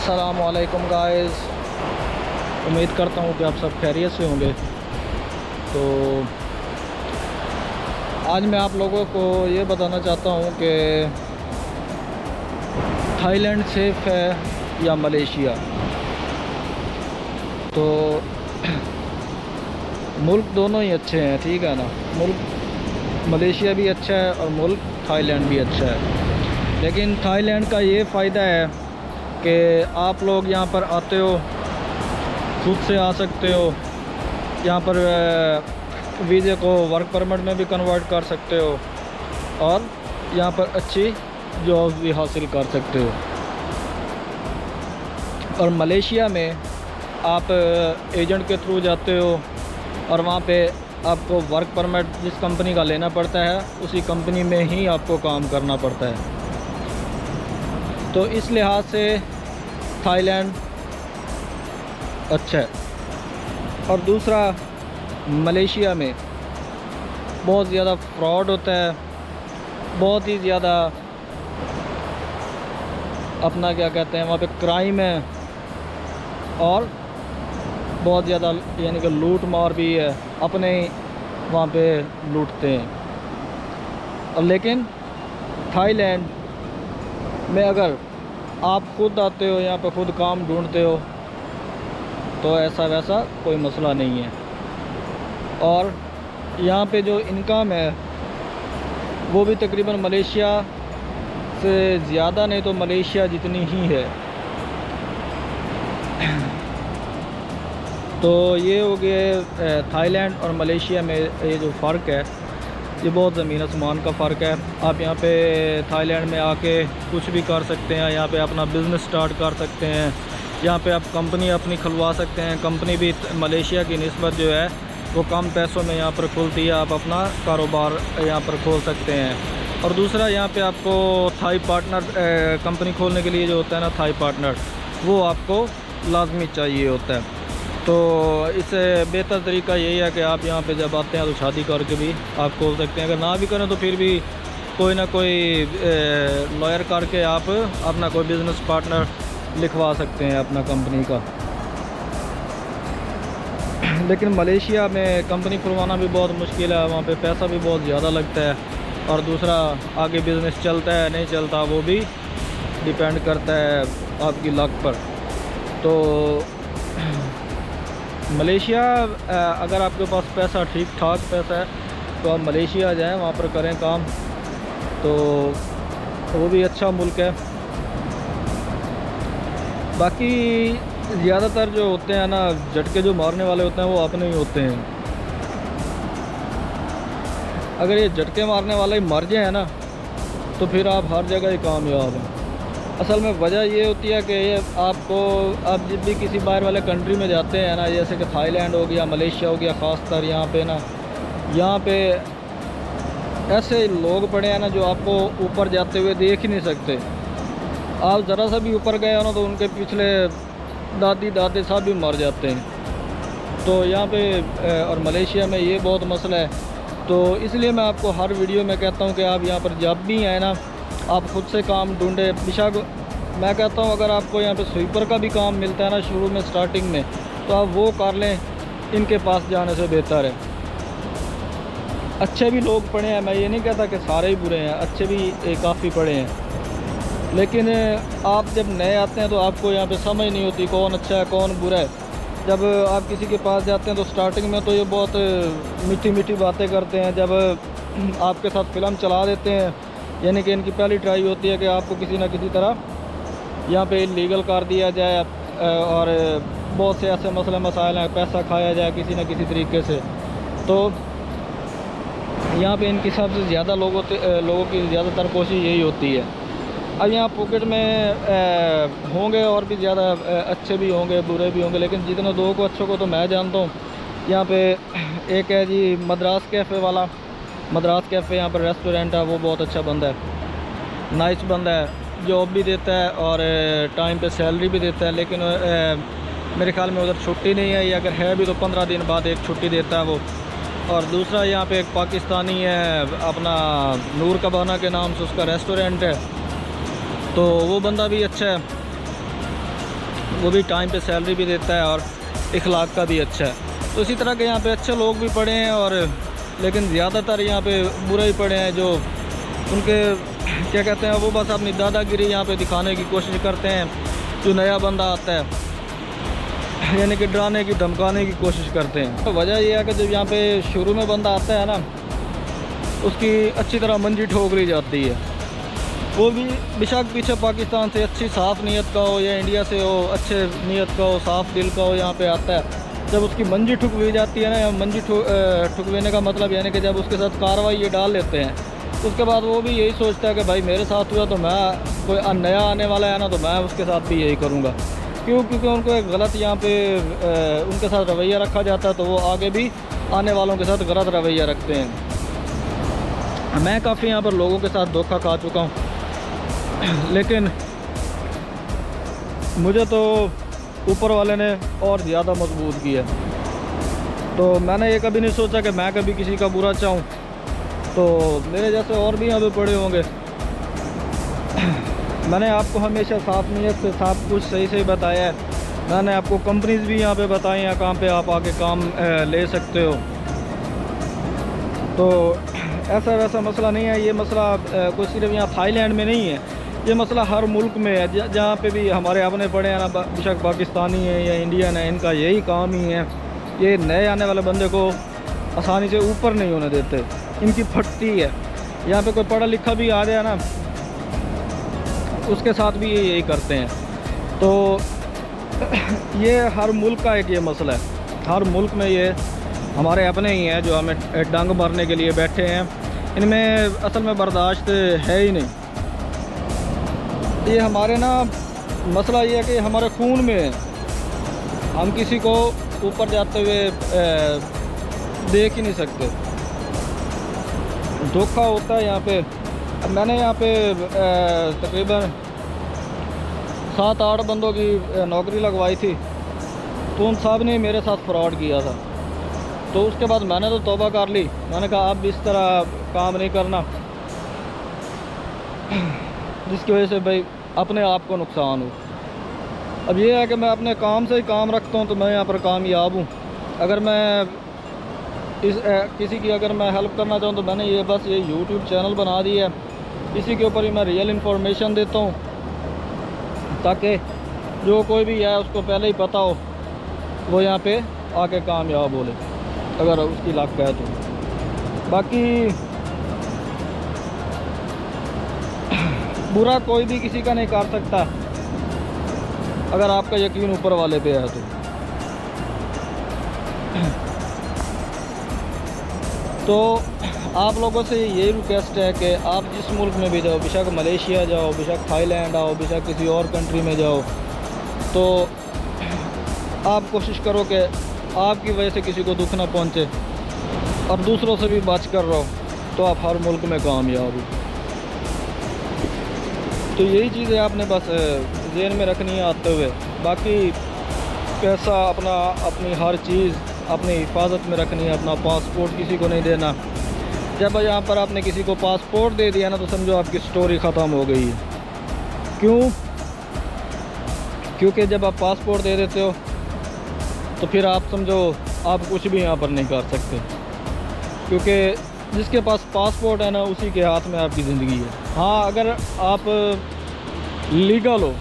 अस्सलामुअलैकुम गाइस, उम्मीद करता हूँ कि आप सब खैरियत से होंगे। तो आज मैं आप लोगों को ये बताना चाहता हूँ कि थाईलैंड सेफ़ है या मलेशिया। तो मुल्क दोनों ही अच्छे हैं, ठीक है ना। मुल्क मलेशिया भी अच्छा है और मुल्क थाईलैंड भी अच्छा है। लेकिन थाईलैंड का ये फ़ायदा है कि आप लोग यहाँ पर आते हो, खुद से आ सकते हो। यहाँ पर वीज़े को वर्क परमिट में भी कन्वर्ट कर सकते हो और यहाँ पर अच्छी जॉब भी हासिल कर सकते हो। और मलेशिया में आप एजेंट के थ्रू जाते हो और वहाँ पे आपको वर्क परमिट जिस कंपनी का लेना पड़ता है उसी कंपनी में ही आपको काम करना पड़ता है। तो इस लिहाज से थाईलैंड अच्छा है। और दूसरा, मलेशिया में बहुत ज़्यादा फ्रॉड होता है, बहुत ही ज़्यादा अपना क्या कहते हैं वहाँ पे क्राइम है और बहुत ज़्यादा यानी कि लूट मार भी है, अपने वहाँ पे लूटते हैं। और लेकिन थाईलैंड में अगर आप खुद आते हो, यहाँ पे खुद काम ढूंढते हो तो ऐसा वैसा कोई मसला नहीं है। और यहाँ पे जो इनकम है वो भी तकरीबन मलेशिया से ज़्यादा नहीं तो मलेशिया जितनी ही है। तो ये हो गए थाईलैंड और मलेशिया में ये जो फ़र्क है, ये बहुत ज़मीन आसमान का फ़र्क है। आप यहाँ पे थाईलैंड में आके कुछ भी कर सकते हैं, यहाँ पे अपना बिज़नेस स्टार्ट कर सकते हैं, यहाँ पे आप कंपनी अपनी खुलवा सकते हैं। कंपनी भी मलेशिया की निस्बत जो है वो कम पैसों में यहाँ पर खुलती है, आप अपना कारोबार यहाँ पर खोल सकते हैं। और दूसरा, यहाँ पे आपको थाई पार्टनर कंपनी खोलने के लिए जो होता है ना, थाई पार्टनर, वो आपको लाजमी चाहिए होता है। तो इससे बेहतर तरीका यही है कि आप यहाँ पे जब आते हैं तो शादी करके भी आप खोल सकते हैं। अगर ना भी करें तो फिर भी कोई ना कोई लॉयर करके आप अपना कोई बिज़नेस पार्टनर लिखवा सकते हैं अपना कंपनी का। लेकिन मलेशिया में कंपनी खुलवाना भी बहुत मुश्किल है, वहाँ पे पैसा भी बहुत ज़्यादा लगता है। और दूसरा, आगे बिज़नेस चलता है नहीं चलता वो भी डिपेंड करता है आपकी लक पर। तो मलेशिया, अगर आपके पास पैसा ठीक ठाक पैसा है तो आप मलेशिया जाएं, वहाँ पर करें काम, तो वो भी अच्छा मुल्क है। बाकी ज़्यादातर जो होते हैं ना, झटके जो मारने वाले होते हैं वो अपने ही होते हैं। अगर ये झटके मारने वाले ही मर जाए ना तो फिर आप हर जगह ही कामयाब हैं। असल में वजह ये होती है कि ये आप जब भी किसी बाहर वाले कंट्री में जाते हैं ना, जैसे कि थाईलैंड हो गया, मलेशिया हो गया, ख़ासतर यहाँ पे ना, यहाँ पे ऐसे लोग पड़े हैं ना जो आपको ऊपर जाते हुए देख ही नहीं सकते। आप ज़रा सा भी ऊपर गए हो ना तो उनके पिछले दादी दादे सब भी मर जाते हैं। तो यहाँ पे और मलेशिया में ये बहुत मसला है। तो इसलिए मैं आपको हर वीडियो में कहता हूँ कि आप यहाँ पर जब भी आए ना, आप ख़ुद से काम ढूंढें। बेशक मैं कहता हूँ अगर आपको यहाँ पे स्वीपर का भी काम मिलता है ना शुरू में, स्टार्टिंग में, तो आप वो कर लें, इनके पास जाने से बेहतर है। अच्छे भी लोग पड़े हैं, मैं ये नहीं कहता कि सारे ही बुरे हैं, अच्छे भी काफ़ी पड़े हैं। लेकिन आप जब नए आते हैं तो आपको यहाँ पे समझ नहीं होती कौन अच्छा है कौन बुरा है। जब आप किसी के पास जाते हैं तो स्टार्टिंग में तो ये बहुत मीठी मीठी बातें करते हैं। जब आपके साथ फ़िल्म चला देते हैं, यानी कि इनकी पहली ट्राई होती है कि आपको किसी न किसी तरह यहाँ पे इलीगल कर दिया जाए और बहुत से ऐसे मसले मसाइल हैं, पैसा खाया जाए किसी न किसी तरीके से। तो यहाँ पे इनकी सबसे ज़्यादा लोगों की ज़्यादातर कोशिश यही होती है। अब यहाँ पॉकेट में होंगे और भी ज़्यादा अच्छे भी होंगे, बुरे भी होंगे, लेकिन जितने लोगों को अच्छों को तो मैं जानता हूँ। यहाँ पे एक है जी मद्रास कैफ़े वाला, मद्रास कैफ़े यहाँ पर रेस्टोरेंट है, वो बहुत अच्छा बंदा है, नाइस बंदा है, जॉब भी देता है और टाइम पे सैलरी भी देता है। लेकिन मेरे ख्याल में उधर छुट्टी नहीं है, या अगर है भी तो 15 दिन बाद एक छुट्टी देता है वो। और दूसरा, यहाँ पे एक पाकिस्तानी है, अपना नूर कबाना के नाम से उसका रेस्टोरेंट है, तो वो बंदा भी अच्छा है। वो भी टाइम पे सैलरी भी देता है और इखलाक का भी अच्छा है। तो इसी तरह के यहाँ पे अच्छे लोग भी पड़े हैं, और लेकिन ज़्यादातर यहाँ पे बुरे ही पड़े हैं, जो उनके क्या कहते हैं, वो बस अपनी दादागिरी यहाँ पे दिखाने की कोशिश करते हैं। जो नया बंदा आता है यानी कि डराने की धमकाने की कोशिश करते हैं। तो वजह यह है कि जब यहाँ पे शुरू में बंदा आता है ना, उसकी अच्छी तरह मंजी ठोक ली जाती है। वो भी बेशक पीछे पाकिस्तान से अच्छी साफ़ नीयत का हो या इंडिया से हो, अच्छे नीयत का हो, साफ़ दिल का हो, यहाँ पे आता है। जब उसकी मंजी ठुकवी जाती है ना, या मंजी ठुकवेने का मतलब यानी कि जब उसके साथ कार्रवाई ये डाल लेते हैं, उसके बाद वो भी यही सोचता है कि भाई मेरे साथ हुआ तो मैं, कोई नया आने वाला है ना, तो मैं उसके साथ भी यही करूँगा। क्योंकि उनको एक गलत यहाँ पे उनके साथ रवैया रखा जाता है, तो वो आगे भी आने वालों के साथ गलत रवैया रखते हैं। मैं काफ़ी यहाँ पर लोगों के साथ धोखा खा चुका हूँ, लेकिन मुझे तो ऊपर वाले ने और ज़्यादा मजबूत किया। तो मैंने ये कभी नहीं सोचा कि मैं कभी किसी का बुरा चाहूँ, तो मेरे जैसे और भी यहाँ पे पड़े होंगे। मैंने आपको हमेशा साफ़ नीयत से सब कुछ सही सही बताया है। मैंने आपको कंपनीज़ भी यहाँ पे बताई हैं कहाँ पे आप आके काम ले सकते हो। तो ऐसा वैसा मसला नहीं है। ये मसला कोई सिर्फ यहाँ थाईलैंड में नहीं है, ये मसला हर मुल्क में है। जहाँ पे भी हमारे अपने पड़े हैं ना, बेशक पाकिस्तानी है या इंडियन है, इनका यही काम ही है। ये नए आने वाले बंदे को आसानी से ऊपर नहीं होने देते, इनकी फटती है। यहाँ पे कोई पढ़ा लिखा भी आ जाए ना, उसके साथ भी ये यही करते हैं। तो ये हर मुल्क का एक ये मसला है। हर मुल्क में ये हमारे अपने ही हैं जो हमें डंग मारने के लिए बैठे हैं। इनमें असल में बर्दाश्त है ही नहीं। ये हमारे ना मसला ये है कि हमारे खून में है। हम किसी को ऊपर जाते हुए देख ही नहीं सकते। धोखा होता है यहाँ पे। मैंने यहाँ पे तकरीबन 7-8 बंदों की नौकरी लगवाई थी, तो उन सब ने मेरे साथ फ्रॉड किया था। तो उसके बाद मैंने तो तौबा कर ली। मैंने कहा अब इस तरह काम नहीं करना, जिसकी वजह से भाई अपने आप को नुकसान हो। अब ये है कि मैं अपने काम से ही काम रखता हूँ, तो मैं यहाँ पर कामयाब हूँ। अगर मैं किसी की अगर मैं हेल्प करना चाहूँ, तो मैंने ये बस ये YouTube चैनल बना दी है। इसी के ऊपर ही मैं रियल इन्फॉर्मेशन देता हूँ, ताकि जो कोई भी है उसको पहले ही पता हो, वो यहाँ पे आके कामयाब हो ले, अगर उसकी लाख है तो। बाकी बुरा कोई भी किसी का नहीं कर सकता, अगर आपका यकीन ऊपर वाले पे है तो आप लोगों से यही रिक्वेस्ट है कि आप जिस मुल्क में भी जाओ, बेशक मलेशिया जाओ, बेशक थाईलैंड आओ, बेशक किसी और कंट्री में जाओ, तो आप कोशिश करो कि आपकी वजह से किसी को दुख ना पहुंचे और दूसरों से भी बच कर रहो, तो आप हर मुल्क में कामयाब हो। तो यही चीज़ें आपने बस ज़हन में रखनी है आते हुए। बाकी पैसा अपना, अपनी हर चीज़ अपनी हिफाजत में रखनी है। अपना पासपोर्ट किसी को नहीं देना। जब यहाँ पर आपने किसी को पासपोर्ट दे दिया ना, तो समझो आपकी स्टोरी ख़त्म हो गई है। क्यों? क्योंकि जब आप पासपोर्ट दे देते हो तो फिर आप समझो आप कुछ भी यहाँ पर नहीं कर सकते, क्योंकि जिसके पास पासपोर्ट है ना, उसी के हाथ में आपकी ज़िंदगी है। हाँ, अगर आप लीगल हो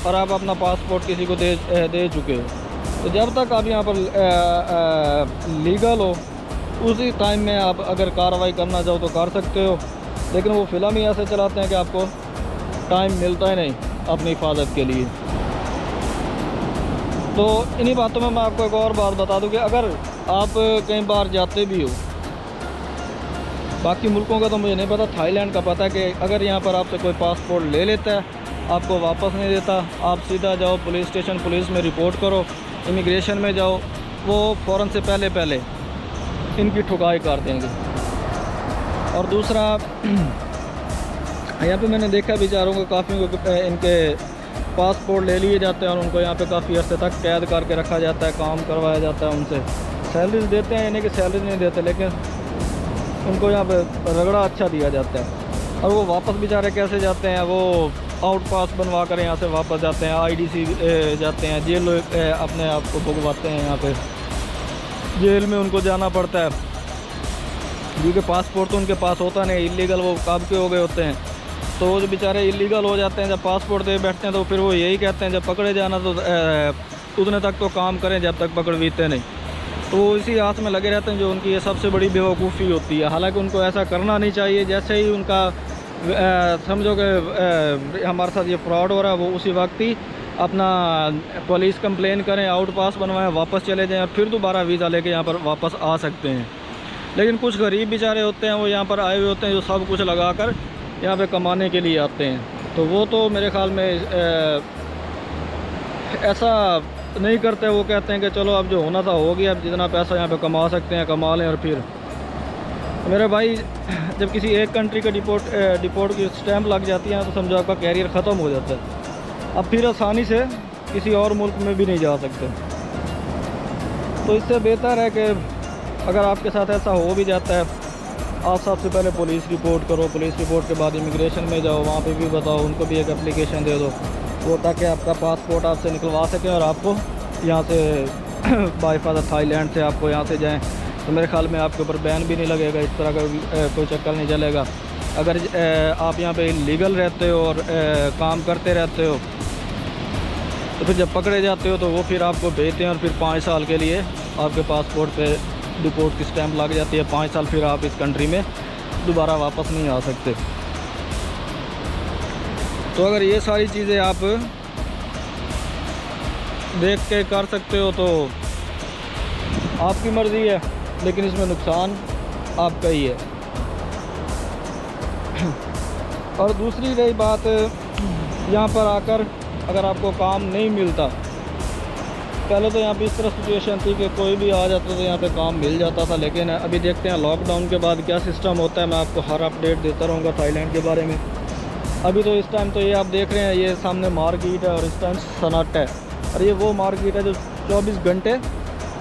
और आप अपना पासपोर्ट किसी को दे चुके हो, तो जब तक आप यहाँ पर लीगल हो, उसी टाइम में आप अगर कार्रवाई करना चाहो तो कर सकते हो। लेकिन वो फ़िल्म ही ऐसे चलाते हैं कि आपको टाइम मिलता ही नहीं अपनी हिफाजत के लिए। तो इन्हीं बातों में मैं आपको एक और बात बता दूं कि अगर आप कई बार जाते भी हो, बाकी मुल्कों का तो मुझे नहीं पता, थाईलैंड का पता है कि अगर यहाँ पर आपसे कोई पासपोर्ट ले लेता है, आपको वापस नहीं देता, आप सीधा जाओ पुलिस स्टेशन, पुलिस में रिपोर्ट करो, इमिग्रेशन में जाओ, वो फ़ौरन से पहले इनकी ठुकाई कर देंगे। और दूसरा, यहाँ पे मैंने देखा बेचारों को काफ़ी इनके पासपोर्ट ले लिए जाते हैं और उनको यहाँ पे काफ़ी अर्से तक कैद करके रखा जाता है, काम करवाया जाता है उनसे। सैलरीज देते हैं, यानी कि सैलरी नहीं देते, लेकिन उनको यहाँ पे रगड़ा अच्छा दिया जाता है। और वो वापस बेचारे कैसे जाते हैं, वो आउट पास बनवा कर यहाँ से वापस जाते हैं, आईडीसी जाते हैं, जेल अपने आप को भुगवाते हैं। यहाँ पे जेल में उनको जाना पड़ता है क्योंकि पासपोर्ट तो उनके पास होता नहीं, इलीगल वो कब के हो गए होते हैं। तो वो जो बेचारे इलीगल हो जाते हैं, जब पासपोर्ट दे बैठते हैं तो फिर वो यही कहते हैं जब पकड़े जाना तो उतने तक तो काम करें जब तक पकड़ बीते नहीं। तो वो इसी आस में लगे रहते हैं, जो उनकी ये सबसे बड़ी बेवकूफ़ी होती है। हालांकि उनको ऐसा करना नहीं चाहिए। जैसे ही उनका समझो कि हमारे साथ ये फ्रॉड हो रहा है, वो उसी वक्त ही अपना पुलिस कंप्लेन करें, आउट पास बनवाएं, वापस चले जाएं और फिर दोबारा वीज़ा लेके यहाँ पर वापस आ सकते हैं। लेकिन कुछ गरीब बेचारे होते हैं, वो यहाँ पर आए हुए होते हैं, जो सब कुछ लगा कर यहाँ पे कमाने के लिए आते हैं। तो वो तो मेरे ख़्याल में ऐसा नहीं करते। वो कहते हैं कि चलो अब जो होना था हो गया, अब जितना पैसा यहाँ पे कमा सकते हैं कमा लें। और फिर मेरे भाई, जब किसी एक कंट्री का डिपोर्ट की स्टैंप लग जाती है तो समझो आपका कैरियर ख़त्म हो जाता है। अब फिर आसानी से किसी और मुल्क में भी नहीं जा सकते। तो इससे बेहतर है कि अगर आपके साथ ऐसा हो भी जाता है, आप सबसे पहले पुलिस रिपोर्ट करो। पुलिस रिपोर्ट के बाद इमिग्रेशन में जाओ, वहाँ पे भी बताओ, उनको भी एक एप्लीकेशन दे दो वो, ताकि आपका पासपोर्ट आपसे निकलवा सकें और आपको यहाँ से बाय फादर थाईलैंड से आपको यहाँ से जाएं। तो मेरे ख्याल में आपके ऊपर बैन भी नहीं लगेगा, इस तरह का कोई चक्कर नहीं चलेगा। अगर आप यहाँ पे लीगल रहते हो और काम करते रहते हो तो फिर जब पकड़े जाते हो तो वो फिर आपको भेजते हैं और फिर 5 साल के लिए आपके पासपोर्ट पे डिपोर्ट की स्टैंप लग जाती है। 5 साल फिर आप इस कंट्री में दोबारा वापस नहीं आ सकते। तो अगर ये सारी चीज़ें आप देख के कर सकते हो तो आपकी मर्ज़ी है, लेकिन इसमें नुकसान आपका ही है। और दूसरी रही बात, यहाँ पर आकर अगर आपको काम नहीं मिलता, पहले तो यहाँ पे इस तरह सिचुएशन थी कि कोई भी आ जाता तो यहाँ पे काम मिल जाता था। लेकिन अभी देखते हैं लॉकडाउन के बाद क्या सिस्टम होता है। मैं आपको हर अपडेट देता रहूँगा थाईलैंड के बारे में। अभी तो इस टाइम तो ये आप देख रहे हैं, ये सामने मार्केट है और इस टाइम सन्नाटा है। और ये वो मार्केट है जो 24 घंटे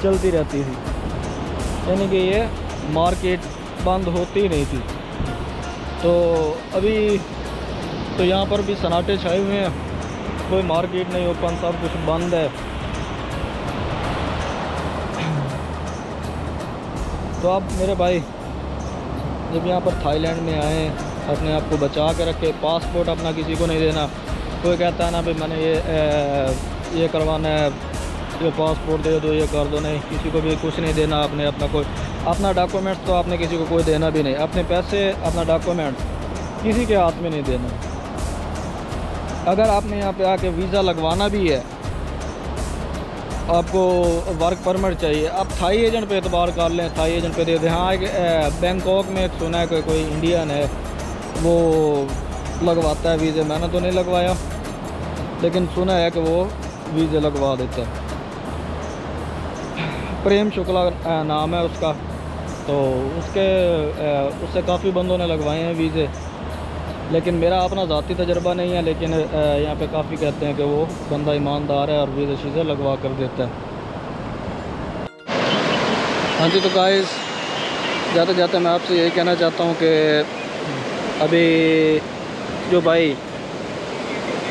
चलती रहती थी, यानी कि ये मार्केट बंद होती ही नहीं थी। तो अभी तो यहाँ पर भी सन्नाटे छाए हुए हैं, कोई मार्केट नहीं ओपन, सब कुछ बंद है। तो आप मेरे भाई जब यहाँ पर थाईलैंड में आए, अपने आप को बचा के रखे। पासपोर्ट अपना किसी को नहीं देना। कोई कहता है ना भाई मैंने ये करवाना है, ये पासपोर्ट दे दो, ये कर दो, नहीं, किसी को भी कुछ नहीं देना। आपने अपना कोई अपना डॉक्यूमेंट्स तो आपने किसी को कोई देना भी नहीं। अपने पैसे, अपना डॉक्यूमेंट किसी के हाथ में नहीं देना। अगर आपने यहाँ पे आके वीज़ा लगवाना भी है, आपको वर्क परमिट चाहिए, आप थाई एजेंट पे एतबार कर लें, थाई एजेंट पे दे दें। हाँ, एक बैंकॉक में एक सुना है कि कोई इंडियन है वो लगवाता है वीज़े। मैंने तो नहीं लगवाया, लेकिन सुना है कि वो वीज़े लगवा देता है। प्रेम शुक्ला नाम है उसका। तो उससे काफ़ी बंदों ने लगवाए हैं वीज़े, लेकिन मेरा अपना ज़ाती तजर्बा नहीं है। लेकिन यहाँ पे काफ़ी कहते हैं कि वो बंदा ईमानदार है और वीज़े शीज़े लगवा कर देता है। हाँ जी, तो गाइस जाते जाते मैं आपसे यही कहना चाहता हूँ कि अभी जो भाई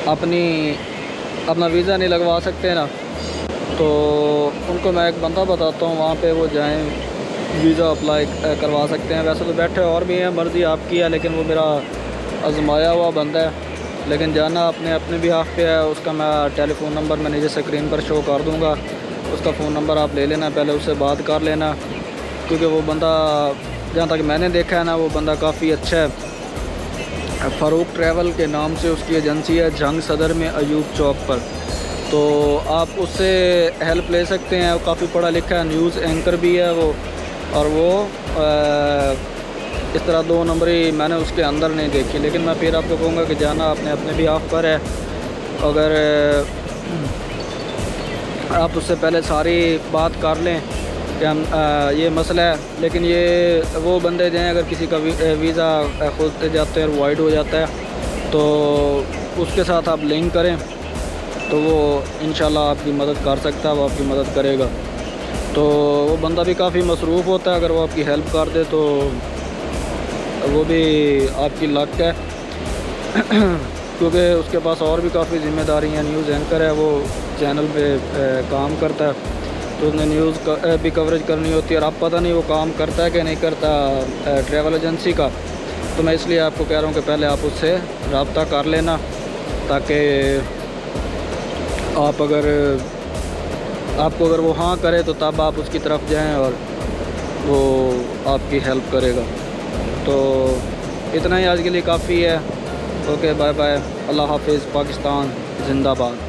अपना वीज़ा नहीं लगवा सकते ना, तो उनको मैं एक बंदा बताता हूँ, वहाँ पे वो जाएं, वीज़ा अप्लाई करवा सकते हैं। वैसे तो बैठे और भी हैं, मर्ज़ी आपकी है, लेकिन वो मेरा आजमाया हुआ बंदा है। लेकिन जाना अपने भी हाथ पे है। उसका मैं टेलीफ़ोन नंबर मैं नीचे स्क्रीन पर शो कर दूँगा, उसका फ़ोन नंबर आप ले लेना, पहले उससे बात कर लेना, क्योंकि वो बंदा जहाँ तक मैंने देखा है ना, वो बंदा काफ़ी अच्छा है। फ़ारूक ट्रैवल के नाम से उसकी एजेंसी है, जंग सदर में अयूब चौक पर। तो आप उससे हेल्प ले सकते हैं। वो काफ़ी पढ़ा लिखा है, न्यूज़ एंकर भी है वो। और वो इस तरह 2 नंबरी मैंने उसके अंदर नहीं देखी। लेकिन मैं फिर आपको कहूँगा कि जाना अपने भी आप पर है। अगर आप उससे पहले सारी बात कर लें कि हम ये मसला है। लेकिन ये वो बंदे जाएँ, अगर किसी का वीज़ा खुद जाते हैं और वाइड हो जाता है तो उसके साथ आप लिंक करें, तो वो इंशाल्लाह आपकी मदद कर सकता है, वो आपकी मदद करेगा। तो वो बंदा भी काफ़ी मसरूफ़ होता है, अगर वो आपकी हेल्प कर दे तो वो भी आपकी लक है। क्योंकि उसके पास और भी काफ़ी ज़िम्मेदारियाँ। न्यूज़ एंकर है, वो चैनल पे काम करता है, तो उसने न्यूज़ का भी कवरेज करनी होती है। और अब पता नहीं वो काम करता है कि नहीं करता ट्रैवल एजेंसी का। तो मैं इसलिए आपको कह रहा हूँ कि पहले आप उससे रब्ता कर लेना, ताकि आपको अगर वो हाँ करे तो तब आप उसकी तरफ जाएं और वो आपकी हेल्प करेगा। तो इतना ही आज के लिए काफ़ी है। ओके, बाय बाय, अल्लाह हाफिज़, पाकिस्तान जिंदाबाद।